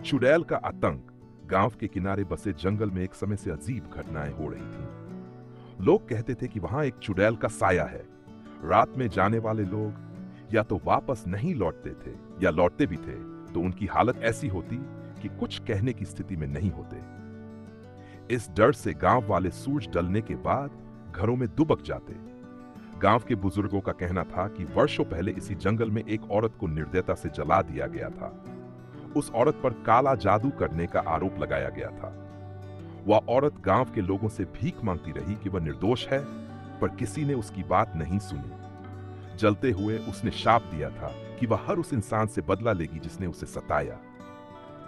चुड़ैल का आतंक। गांव के किनारे बसे जंगल में एक समय से अजीब घटनाएं हो रही थीं। लोग कहते थे कि वहां एक चुड़ैल का साया है। रात में जाने वाले लोग या तो वापस नहीं लौटते थे या लौटते भी थे तो उनकी हालत ऐसी होती कि कुछ कहने की स्थिति में नहीं होते। इस डर से गांव वाले सूरज ढलने के बाद घरों में दुबक जाते। गांव के बुजुर्गों का कहना था कि वर्षों पहले इसी जंगल में एक औरत को निर्दयता से जला दिया गया था। उस औरत पर काला जादू करने का आरोप लगाया गया था। वह औरत गांव के लोगों से भीख मांगती रही कि वह निर्दोष है, पर किसी ने उसकी बात नहीं सुनी। जलते हुए उसने शाप दिया था कि वह हर उस इंसान से बदला लेगी जिसने उसे सताया।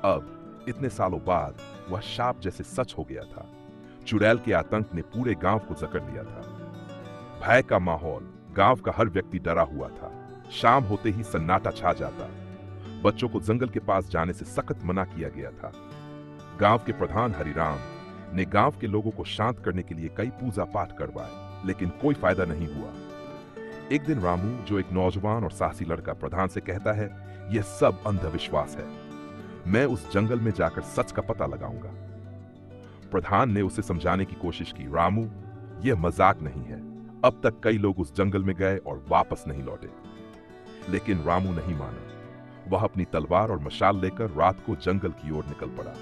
अब इतने सालों बाद वह शाप जैसे सच हो गया था। चुड़ैल के आतंक ने पूरे गांव को जकड़ लिया था। भय का माहौल, गांव का हर व्यक्ति डरा हुआ था। शाम होते ही सन्नाटा छा जाता। बच्चों को जंगल के पास जाने से सख्त मना किया गया था। गांव के प्रधान हरिराम ने गांव के लोगों को शांत करने के लिए कई पूजा पाठ करवाए, लेकिन कोई फायदा नहीं हुआ। एक दिन रामू, जो एक नौजवान और साहसी लड़का, प्रधान से कहता है, यह सब अंधविश्वास है, मैं उस जंगल में जाकर सच का पता लगाऊंगा। प्रधान ने उसे समझाने की कोशिश की, रामू, यह मजाक नहीं है। अब तक कई लोग उस जंगल में गए और वापस नहीं लौटे। लेकिन रामू नहीं माना। वह अपनी तलवार और मशाल लेकर रात को जंगल की ओर निकल पड़ा।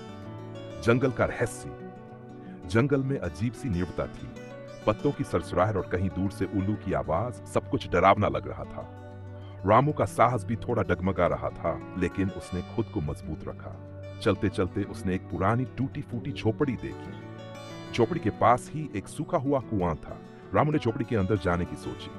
जंगल का रहस्य। जंगल में अजीब सी नीरवता थी। पत्तों की सरसराहट और कहीं दूर से उल्लू की आवाज, सब कुछ डरावना लग रहा था। रामू का साहस भी थोड़ा डगमगा रहा था, लेकिन उसने खुद को मजबूत रखा। चलते चलते उसने एक पुरानी टूटी फूटी झोपड़ी देखी। झोपड़ी के पास ही एक सूखा हुआ कुआं था। रामू ने झोपड़ी के अंदर जाने की सोची।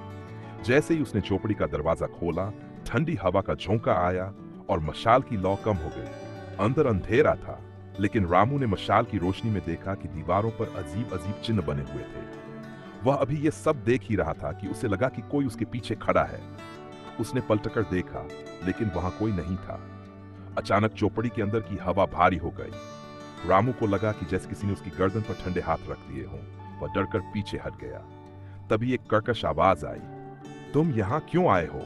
जैसे ही उसने झोपड़ी का दरवाजा खोला, ठंडी हवा का झोंका आया और मशाल की लौ कम हो गई। अंदर अंधेरा था, लेकिन रामू ने मशाल की रोशनी में देखा कि दीवारों पर अजीब अजीब चिन्ह बने हुए थे। वह अभी ये सब देख ही रहा था कि उसे लगा कि कोई उसके पीछे खड़ा है। उसने पलटकर देखा, लेकिन वहां कोई नहीं था। अचानक झोपड़ी के अंदर की हवा भारी हो गई। रामू को लगा कि जैसे किसी ने उसकी गर्दन पर ठंडे हाथ रख दिए हों। वह डरकर पीछे हट गया। तभी एक कर्कश आवाज आई, तुम यहां क्यों आए हो?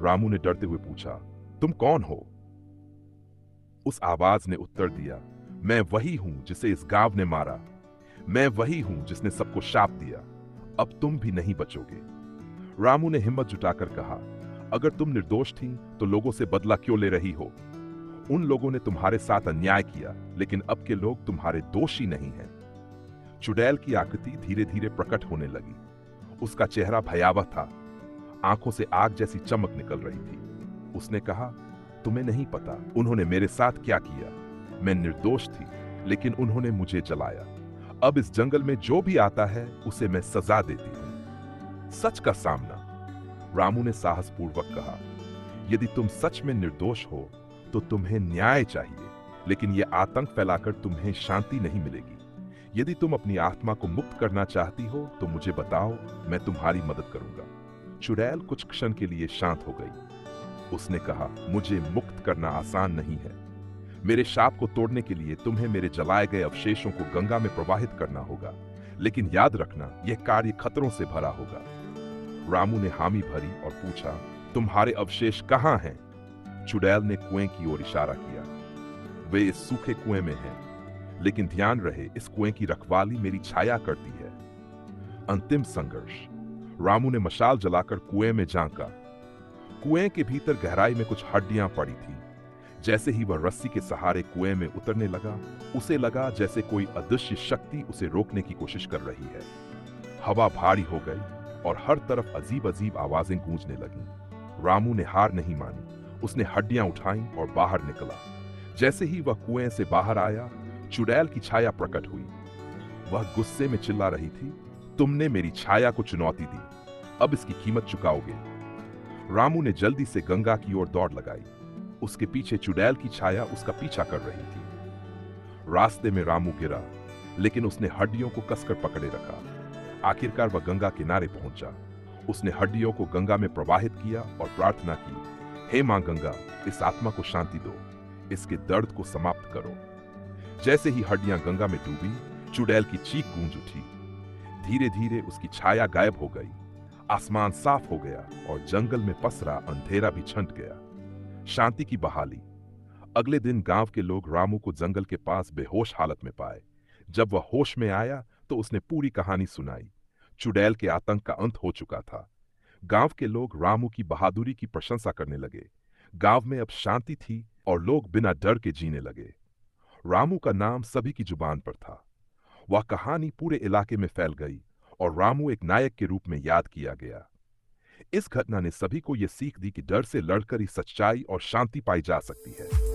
रामू ने डरते हुए पूछा, तुम कौन हो? उस आवाज ने उत्तर दिया, मैं वही हूं जिसे इस गांव ने मारा। मैं वही हूं जिसने सबको शाप दिया। अब तुम भी नहीं बचोगे। रामू ने हिम्मत जुटाकर कहा, अगर तुम निर्दोष थी तो लोगों से बदला क्यों ले रही हो? उन लोगों ने तुम्हारे साथ अन्याय किया, लेकिन अब के लोग तुम्हारे दोषी नहीं हैं। चुड़ैल की आकृति धीरे धीरे प्रकट होने लगी। उसका चेहरा भयावह था। आंखों से आग जैसी चमक निकल रही थी। उसने कहा, तुम्हें नहीं पता उन्होंने मेरे साथ क्या किया। मैं निर्दोष थी, लेकिन उन्होंने मुझे जलाया। अब इस जंगल में जो भी आता है उसे मैं सजा देती हूं। सच का सामना। रामू ने साहसपूर्वक कहा, यदि तुम सच में निर्दोष हो तो तुम्हें न्याय चाहिए, लेकिन यह आतंक फैलाकर तुम्हें शांति नहीं मिलेगी। यदि तुम अपनी आत्मा को मुक्त करना चाहती हो तो मुझे बताओ, मैं तुम्हारी मदद करूंगा। चुड़ैल कुछ क्षण के लिए शांत हो गई। उसने कहा, मुझे मुक्त करना आसान नहीं है। मेरे शाप को तोड़ने के लिए तुम्हें मेरे जलाए गए अवशेषों को गंगा में प्रवाहित करना होगा, लेकिन याद रखना, यह कार्य खतरों से भरा होगा। रामू ने हामी भरी और पूछा, तुम्हारे अवशेष कहां हैं? चुड़ैल ने कुएं की ओर इशारा किया। वे इस सूखे कुएं में हैं, लेकिन ध्यान रहे, इस कुएं की रखवाली मेरी छाया करती है। अंतिम संघर्ष। रामू ने मशाल जलाकर कुएं में झांका। कुएं के भीतर गहराई में कुछ हड्डियां पड़ी थीं। जैसे ही वह रस्सी के सहारे कुएं में उतरने लगा, उसे लगा जैसे कोई अदृश्य शक्ति उसे रोकने की कोशिश कर रही है। हवा भारी हो गई और हर तरफ अजीब अजीब आवाजें गूंजने लगीं। रामू ने हार नहीं मानी। उसने हड्डियां उठाईं और बाहर निकला। जैसे ही वह कुएं से बाहर आया, चुड़ैल की छाया प्रकट हुई। वह गुस्से में चिल्ला रही थी, तुमने मेरी छाया को चुनौती दी, अब इसकी कीमत चुकाओगे। रामू ने जल्दी से गंगा की ओर दौड़ लगाई। उसके पीछे चुड़ैल की छाया उसका पीछा कर रही थी। रास्ते में रामू गिरा, लेकिन उसने हड्डियों को कसकर पकड़े रखा। आखिरकार वह गंगा किनारे पहुंचा। उसने हड्डियों को गंगा में प्रवाहित किया और प्रार्थना की, हे मां गंगा, इस आत्मा को शांति दो, इसके दर्द को समाप्त करो। जैसे ही हड्डियां गंगा में डूबी, चुड़ैल की चीख गूंज उठी। धीरे धीरे उसकी छाया गायब हो गई। आसमान साफ हो गया और जंगल में पसरा अंधेरा भी छंट गया। शांति की बहाली। अगले दिन गांव के लोग रामू को जंगल के पास बेहोश हालत में पाए। जब वह होश में आया तो उसने पूरी कहानी सुनाई। चुड़ैल के आतंक का अंत हो चुका था। गांव के लोग रामू की बहादुरी की प्रशंसा करने लगे। गांव में अब शांति थी और लोग बिना डर के जीने लगे। रामू का नाम सभी की जुबान पर था। वह कहानी पूरे इलाके में फैल गई और रामू एक नायक के रूप में याद किया गया। इस घटना ने सभी को यह सीख दी कि डर से लड़कर ही सच्चाई और शांति पाई जा सकती है।